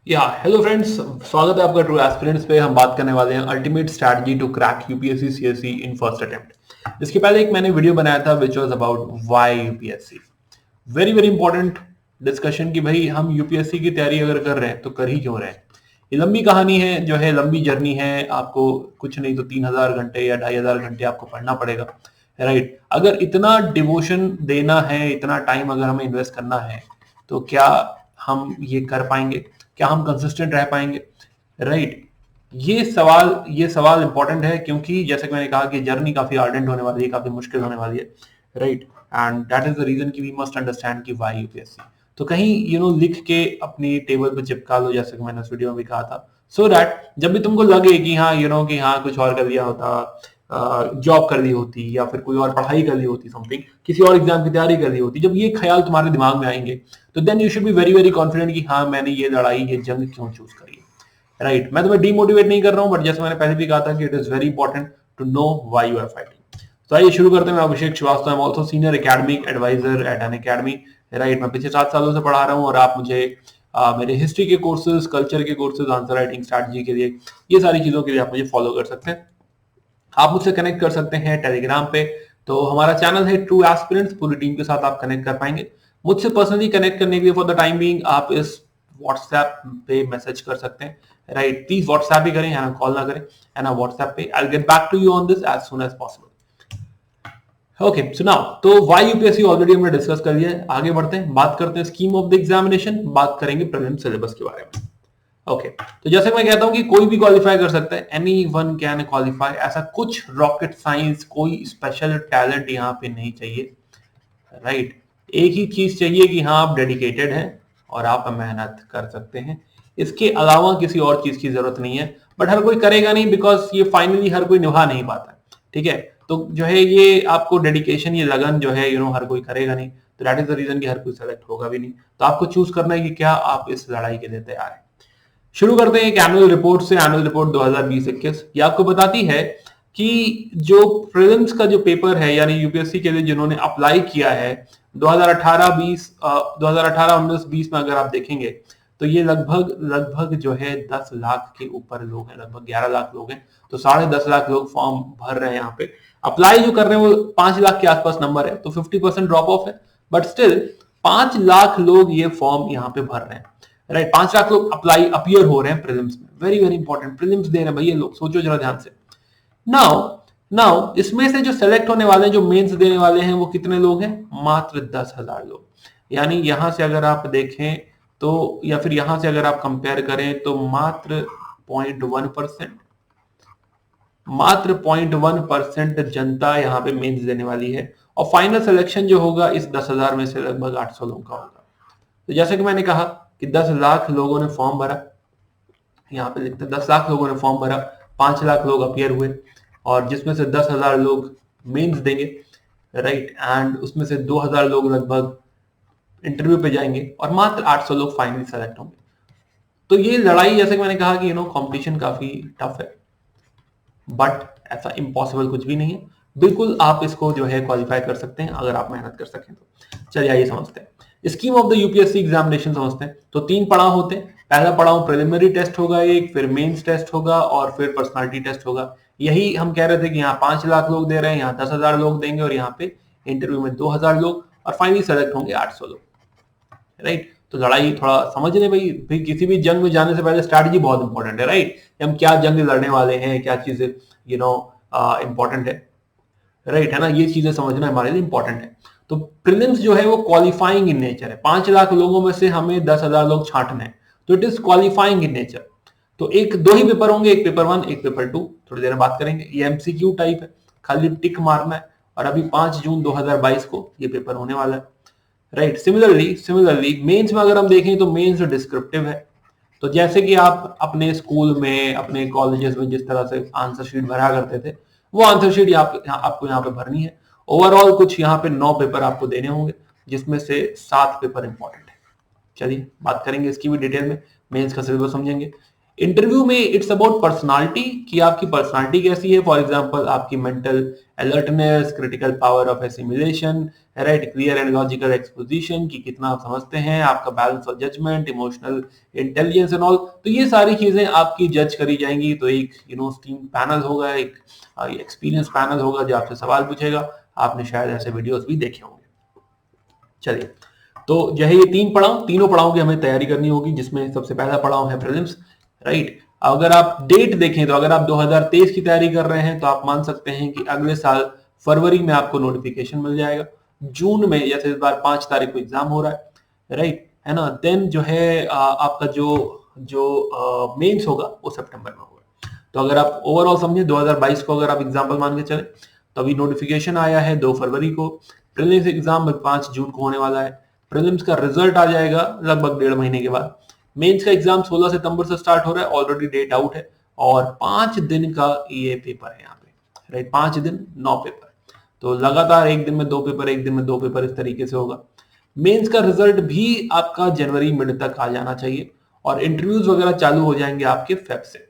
या hello friends, स्वागत है आपका ट्रू एस्पिरेंट्स पे। हम बात करने वाले हैं ultimate strategy to crack UPSC CSE in first attempt. इसके पहले एक मैंने वीडियो बनाया था which was about why UPSC. Very very important discussion कि भाई हम यूपीएससी की तैयारी अगर कर रहे हैं तो कर ही क्यों रहे हैं। ये लंबी कहानी है, जो है लंबी जर्नी है। आपको कुछ नहीं तो 3000 घंटे या 2500 घंटे आपको पढ़ना पड़ेगा, राइट। अगर इतना डिवोशन देना है, इतना टाइम अगर हमें इन्वेस्ट करना है, तो क्या हम ये कर पाएंगे? क्या हम कंसिस्टेंट रह पाएंगे, राइट? ये सवाल इंपॉर्टेंट है, क्योंकि जैसे कि मैंने कहा कि जर्नी काफी आर्डेंट होने वाली है, काफी मुश्किल होने वाली है, right. And that is the reason कि वी मस्ट अंडरस्टैंड कि व्हाई यूपीएससी। तो कहीं लिख के अपनी टेबल पे चिपका लो, जैसे कि मैंने उस वीडियो में भी कहा था, सो दैट जब भी तुमको लगे कि हाँ कि हाँ कुछ और कर लिया होता, जॉब कर ली होती या फिर कोई और पढ़ाई कर ली होती, समथिंग किसी और एग्जाम की तैयारी कर ली होती, जब ये ख्याल तुम्हारे दिमाग में आएंगे तो then you should be very very confident कि हाँ मैंने ये लड़ाई, ये जंग क्यों चूज करी है, राइट। मैं तुम्हें डीमोटिवेट नहीं कर रहा हूं, बट जैसे मैंने पहले भी कहा था कि it is very important to know why you are fighting. तो आइए शुरू करते हैं। मैं Abhishek Srivastava, I am also senior academic advisor at an academy, right. मैं पिछले 7 सालों से पढ़ा रहा हूँ और आप मुझे मेरे हिस्ट्री के कोर्सेज, कल्चर के कोर्सेज, आंसर राइटिंग स्ट्रैटेजी के लिए, ये सारी चीजों के लिए आप मुझे फॉलो कर सकते हैं। आप मुझसे कनेक्ट कर सकते हैं टेलीग्राम पे। तो हमारा चैनल है ट्रू एस्पिरेंट्स, पूरी टीम के साथ आप कनेक्ट कर पाएंगे। मुझसे पर्सनली कनेक्ट करने के लिए फॉर द टाइम बीइंग आप इस व्हाट्सएप पे मैसेज कर सकते हैं, राइट। प्लीज व्हाट्सएप ही करें, है ना, कॉल ना करें, है ना। व्हाट्सएप पे I will get back to you on this as soon as possible. Okay, so now तो वाई यूपीएससी ऑलरेडी हमने डिस्कस कर लिया है। आगे बढ़ते हैं, बात करते हैं स्कीम ऑफ द एग्जामिनेशन, बात करेंगे प्रीलिम सिलेबस के बारे में। ओके, तो जैसे मैं कहता हूं कि कोई भी क्वालिफाई कर सकता है, एनी वन कैन क्वालिफाई। ऐसा कुछ रॉकेट साइंस, कोई स्पेशल टैलेंट यहाँ पे नहीं चाहिए, राइट। एक ही चीज चाहिए कि हाँ आप डेडिकेटेड हैं और आप मेहनत कर सकते हैं। इसके अलावा किसी और चीज की जरूरत नहीं है। बट हर कोई करेगा नहीं, बिकॉज ये फाइनली हर कोई निभा नहीं पाता है, ठीक है। तो जो है ये आपको डेडिकेशन, ये लगन जो है हर कोई करेगा नहीं। तो दैट इज द रीजन कि हर कोई सेलेक्ट होगा भी नहीं। तो आपको चूज करना है कि क्या आप इस लड़ाई के लिए तैयार हैं। शुरू करते हैं एक एनुअल रिपोर्ट से। एनुअल रिपोर्ट 2020-21 ये आपको बताती है कि जो प्रीलिम्स का जो पेपर है, यानी यूपीएससी के लिए जिन्होंने अप्लाई किया है 2018-20 2018-19-20 में अगर आप देखेंगे तो ये लगभग जो है 10 लाख के ऊपर लोग हैं, लगभग 11 लाख लोग हैं। तो 10.5 लाख लोग फॉर्म भर रहे हैं यहाँ पे। अप्लाई जो कर रहे हैं वो 5 लाख के आसपास नंबर है, तो 50% ड्रॉप ऑफ है। बट स्टिल 5 लाख लोग ये फॉर्म यहाँ पे भर रहे हैं, राइट। 5 लाख लोग अपीयर हो रहे हैं प्रीलिम्स में। वेरी वेरी इंपॉर्टेंट, प्रीलिम्स दे रहे हैं भाई ये लोग, सोचो जरा ध्यान से। नाउ नाउ इसमें से जो सेलेक्ट होने वाले हैं, जो मेंस देने वाले हैं, वो कितने लोग हैं? मात्र 10,000 लोग। यानी यहां से अगर आप देखें तो, या फिर यहां से अगर आप कंपेयर करें तो मात्र 0.1%, मात्र 0.1% जनता यहाँ पे मेंस देने वाली है। और फाइनल सिलेक्शन जो होगा इस 10,000 में से लगभग 800 लोगों का होगा। तो जैसे कि मैंने कहा कि 10 लाख लोगों ने फॉर्म भरा, यहाँ पे लिखते हैं 10 लाख लोगों ने फॉर्म भरा, 5 लाख लोग अपीयर हुए, और जिसमें से 10,000 लोग मेंस देंगे, राइट। एंड उसमें से 2,000 लोग लगभग इंटरव्यू पे जाएंगे और मात्र 800 लोग फाइनली सेलेक्ट होंगे। तो ये लड़ाई, जैसे कि मैंने कहा कि कंपटीशन काफी टफ है, बट ऐसा इम्पॉसिबल कुछ भी नहीं है। बिल्कुल आप इसको जो है क्वालिफाई कर सकते हैं अगर आप मेहनत कर सकें तो। चलिए आइए समझते हैं scheme of the UPSC examination, समझते हैं। तो 3 पड़ाव होते हैं। पहला पड़ाव प्रिलिमिनरी टेस्ट होगा एक, फिर मेंस टेस्ट होगा और फिर पर्सनालिटी टेस्ट होगा। यही हम कह रहे थे कि यहाँ 5 लाख लोग दे रहे हैं, यहाँ 10,000 लोग देंगे, और यहाँ पे इंटरव्यू में 2,000 लोग, और फाइनली सेलेक्ट होंगे 800 लोग, राइट। तो लड़ाई थोड़ा समझ लें भाई। भाई किसी भी जंग में जाने से पहले स्ट्रैटेजी बहुत इंपॉर्टेंट है, राइट। हम क्या जंग लड़ने वाले हैं, क्या चीजें इंपॉर्टेंट है, राइट, है ना। ये चीजें समझना हमारे लिए इंपॉर्टेंट है। तो प्रीलिम्स जो है वो क्वालिफाइंग इन नेचर है। 5 लाख लोगों में से हमें 10,000 लोग छांटने हैं, तो it is qualifying in nature. तो दो ही पेपर होंगे, एक पेपर 1, एक पेपर 2। थोड़ी देर में बात करेंगे। ये एमसीक्यू टाइप है, खाली टिक मारना है। और अभी 5 जून 2022 को ये पेपर होने वाला है, राइट। सिमिलरली मेंस में अगर हम देखें तो मेंस डिस्क्रिप्टिव है। तो जैसे कि आप अपने स्कूल में, अपने कॉलेजेस में जिस तरह से आंसर शीट भरा करते थे, वो आंसर शीट आपको यहाँ पे भरनी है। ओवरऑल कुछ यहाँ पे 9 पेपर आपको देने होंगे, जिसमें से 7 पेपर इंपॉर्टेंट है। चलिए बात करेंगे इसकी भी डिटेल में, मेंस का सिलेबस समझेंगे। इंटरव्यू में इट्स अबाउट पर्सनालिटी, कि आपकी पर्सनालिटी कैसी है। फॉर एग्जांपल आपकी mental alertness, critical power of assimilation, right, clear and logical exposition, कि कितना आप समझते हैं, आपका balance of judgement, emotional intelligence and all. तो ये सारी चीजें आपकी जज करी जाएंगी। तो एक स्टीम पैनल होगा, एक एक्सपीरियंस पैनल होगा जो आपसे सवाल पूछेगा। आपने शायद ऐसे वीडियोस भी देखे होंगे। चलिए, तो जो है ये तीनों पड़ाव की हमें तैयारी करनी होगी, जिसमें सबसे पहला पड़ाव है प्रीलिम्स, राइट। अगर आप डेट देखें तो अगर आप 2023 की तैयारी कर रहे हैं तो आप मान सकते हैं कि अगले साल फरवरी में आपको नोटिफिकेशन मिल जाएगा। जून में, जैसे इस बार 5 तारीख को एग्जाम हो रहा है, राइट, है ना। देन जो है आपका जो मेंस होगा वो सितंबर में होगा। तो अगर आप ओवरऑल समझे 2022 को अगर आप एग्जाम्पल मान के चले तो अभी नोटिफिकेशन आया है 2 फरवरी को, प्रीलिम्स एग्जाम 5 जून को होने वाला है, प्रीलिम्स का रिजल्ट आ जाएगा लगभग 1.5 महीने के बाद, मेंस का एग्जाम 16 सितंबर से स्टार्ट हो रहा है, ऑलरेडी डेट आउट है, और 5 दिन का ये पेपर है यहाँ पे, राइट, 5 दिन 9 पेपर। तो लगातार एक दिन में 2 पेपर, एक दिन में 2 पेपर, इस तरीके से होगा। मेंस का रिजल्ट भी आपका जनवरी मिड तक आ जाना चाहिए, और इंटरव्यूज वगैरह चालू हो जाएंगे आपके फेब से।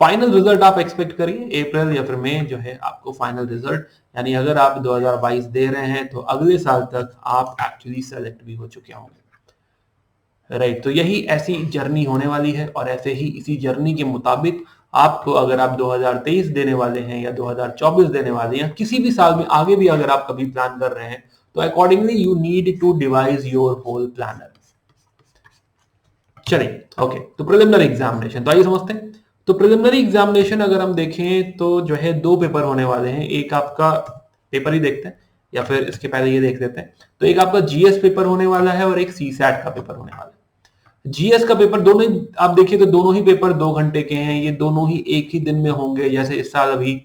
फाइनल रिजल्ट आप एक्सपेक्ट करिए अप्रैल या फिर मई जो है आपको फाइनल रिजल्ट, यानी अगर आप 2022 दे रहे हैं तो अगले साल तक आप एक्चुअली सेलेक्ट भी हो चुके होंगे, राइट। तो यही ऐसी जर्नी होने वाली है, और ऐसे ही इसी जर्नी के मुताबिक आपको, अगर आप 2023 देने वाले हैं या 2024 देने वाले हैं, किसी भी साल में आगे भी अगर आप कभी प्लान कर रहे हैं, तो accordingly you need to devise your whole planner. चलिए, ओके, तो प्रिलिमिनरी एग्जामिनेशन तो आइए समझते हैं। तो प्रिलिमिनरी एग्जामिनेशन अगर हम देखें तो जो है 2 पेपर होने वाले हैं। एक आपका पेपर ही देखते हैं, या फिर इसके पहले ये देख लेते हैं। तो एक आपका जीएस पेपर होने वाला है और एक सीसैट का पेपर होने वाला है। जीएस का पेपर दोनों ही आप देखिए तो दोनों ही पेपर 2 घंटे के हैं। ये दोनों ही एक ही दिन में होंगे। जैसे इस साल अभी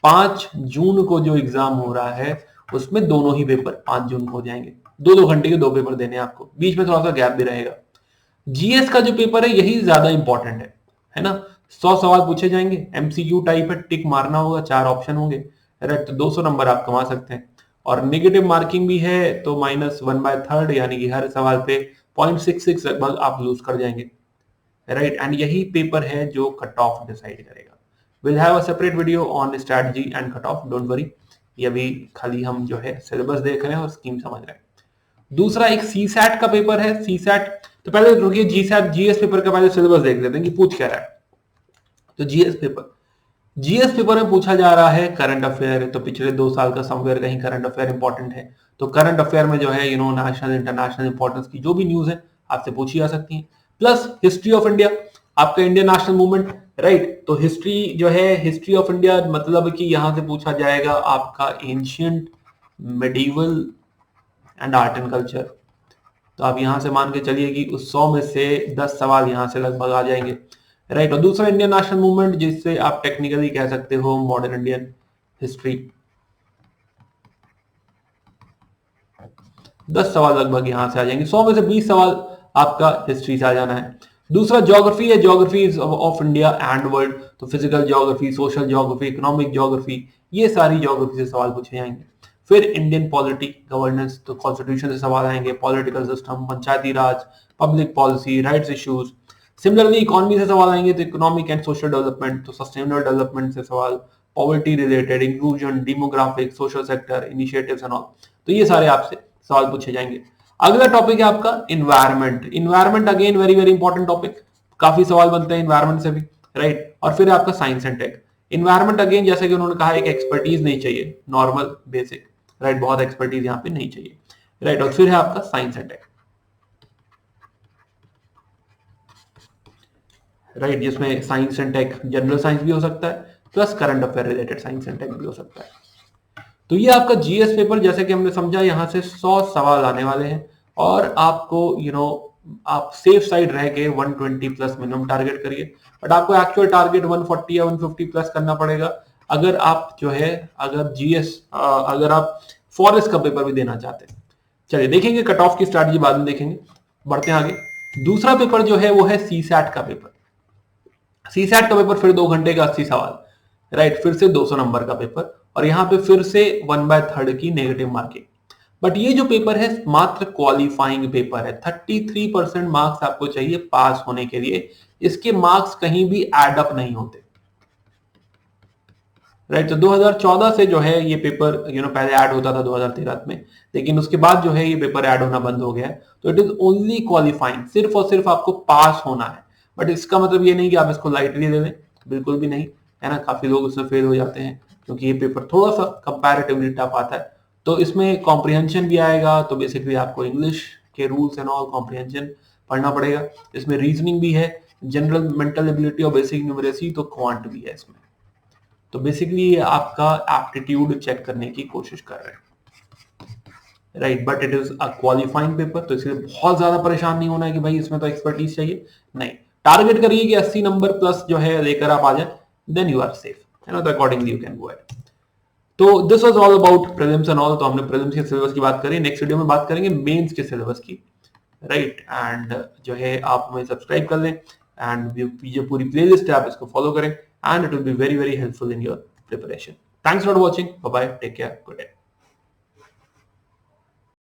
5 जून को जो एग्जाम हो रहा है उसमें दोनों ही पेपर 5 जून को हो जाएंगे। 2-2 घंटे के 2 पेपर देने हैं आपको, बीच में थोड़ा सा गैप भी रहेगा। जीएस का जो पेपर है यही ज्यादा इंपॉर्टेंट है ना। 100 सवाल पूछे जाएंगे, एमसीक्यू टाइप है, टिक मारना होगा, 4 ऑप्शन होंगे, राइट। तो 200 नंबर आप कमा सकते हैं, और नेगेटिव मार्किंग भी है तो -1/3, यानी कि हर सवाल पे 0.66 लगभग आप लूज कर जाएंगे, राइट। एंड यही पेपर है जो कट ऑफ डिसाइड करेगा। Will have a separate video on strategy and cut off, don't worry. ये अभी खाली हम जो है सिलेबस देख रहे हैं और स्कीम समझ रहे हैं। दूसरा एक सीसैट का पेपर है। सीसैट, तो पहले रुकिए, जीएस पेपर का पहले सिलेबस देख लेते हैं कि पूछ क्या रहा है। तो जीएस पेपर में पूछा जा रहा है करंट अफेयर। तो पिछले 2 साल का समवेयर कहीं करंट अफेयर इंपॉर्टेंट है। तो करंट अफेयर में जो है नेशनल इंटरनेशनल इंपॉर्टेंस की जो भी न्यूज है आपसे पूछी जा सकती है। प्लस हिस्ट्री ऑफ इंडिया, आपका इंडियन नेशनल मूवमेंट, राइट। तो हिस्ट्री जो है, हिस्ट्री ऑफ इंडिया मतलब कि यहां से पूछा जाएगा आपका ancient, medieval and art and culture. तो आप यहां से मान के चलिए कि उस 100 में से 10 सवाल यहां से लगभग आ जाएंगे, राइट। और दूसरा इंडियन नेशनल मूवमेंट, जिससे आप टेक्निकली कह सकते हो मॉडर्न इंडियन हिस्ट्री, 10 सवाल लगभग यहां से आ जाएंगे। 100 में से 20 सवाल आपका हिस्ट्री से आ जाना है। दूसरा ज्योग्राफी है, geography of India and world. तो physical geography, social geography, economic geography, ये सारी ज्योग्राफी से सवाल पूछे जाएंगे। फिर इंडियन पॉलिटी गवर्नेंस, तो कॉन्स्टिट्यूशन से सवाल आएंगे, political system, panchayati raj, public policy, rights issues. Similarly economy से सवाल आएंगे, तो इकोनॉमिक एंड सोशल डेवलपमेंट, तो सस्टेनेबल डेवलपमेंट से सवाल, poverty related, inclusion, demographic, social sector, initiatives and all. तो ये सारे आपसे सवाल पूछे जाएंगे। अगला टॉपिक है आपका environment. Environment again very very important topic, काफी सवाल बनते हैं इन्वायरमेंट से भी, राइट। और फिर आपका science and tech. Environment again जैसे कि उन्होंने कहा एक एक्सपर्टीज नहीं चाहिए, नॉर्मल बेसिक, राइट, बहुत एक्सपर्टीज यहाँ पे नहीं चाहिए, राइट। और फिर है आपका साइंस एंड टेक, राइट, जिसमें science and tech general science भी हो सकता है, plus current affair related science and tech भी हो सकता है। तो ये आपका जीएस पेपर, जैसे कि हमने समझा, यहाँ से 100 सवाल आने वाले हैं, और आपको आप सेफ साइड रह के 120 प्लस मिनिमम टारगेट करिए, बट आपको एक्चुअल टारगेट 140 या 150 प्लस करना पड़ेगा अगर आप जो है, अगर आप फॉरेस्ट का पेपर भी देना चाहते हैं। चलिए देखेंगे कट ऑफ की स्ट्रैटेजी बाद में देखेंगे, बढ़ते हैं आगे। दूसरा पेपर जो है वो है सीसैट का पेपर। सीसैट का पेपर फिर 2 घंटे का 80 सवाल, राइट, फिर से 200 नंबर का पेपर, और यहाँ पे फिर से 1/3 की नेगेटिव मार्किंग। बट ये जो पेपर है मात्र क्वालिफाइंग पेपर है। 33% मार्क्स आपको चाहिए पास होने के लिए। इसके मार्क्स कहीं भी एड अप नहीं होते, राइट। तो 2014 से जो है ये पेपर पहले ऐड होता था 2013 में, लेकिन उसके बाद जो है ये पेपर ऐड होना बंद हो गया है। तो इट इज ओनली क्वालिफाइंग, सिर्फ और सिर्फ आपको पास होना है। बट इसका मतलब ये नहीं कि आप इसको लाइटली ले लें, बिल्कुल भी नहीं, है ना। काफी लोग उसमें फेल हो जाते हैं क्योंकि ये पेपर थोड़ा सा कंपैरेटिवली टफ आता है। तो इसमें कॉम्प्रिहेंशन भी आएगा, तो बेसिकली आपको इंग्लिश के रूल्स एंड ऑल कॉम्प्रिहेंशन पढ़ना पड़ेगा। इसमें रीजनिंग भी है, जनरल मेंटल एबिलिटी और बेसिक न्यूमरेसी, तो क्वांट भी है इसमें। तो बेसिकली ये आपका एप्टीट्यूड चेक करने की कोशिश कर रहे हैं, right. But it is a qualifying paper, तो इसलिए बहुत ज्यादा परेशान नहीं होना है कि भाई इसमें तो एक्सपर्टीज चाहिए, नहीं। टारगेट करिए कि 80 नंबर प्लस जो है लेकर आप आ जाए, देन यू आर सेफ, है ना। तो accordingly you can go ahead. तो this was all about prelims and all. तो हमने प्रीलिम्स के सिलेबस की बात करी, नेक्स्ट वीडियो में बात करेंगे मेंस के सिलेबस की, राइट। एंड जो है आप हमें सब्सक्राइब कर लें, एंड जो पूरी प्लेलिस्ट है आप इसको फॉलो करें, and it will be very, very helpful in your preparation. Thanks for watching. Bye bye. Take care. Good day.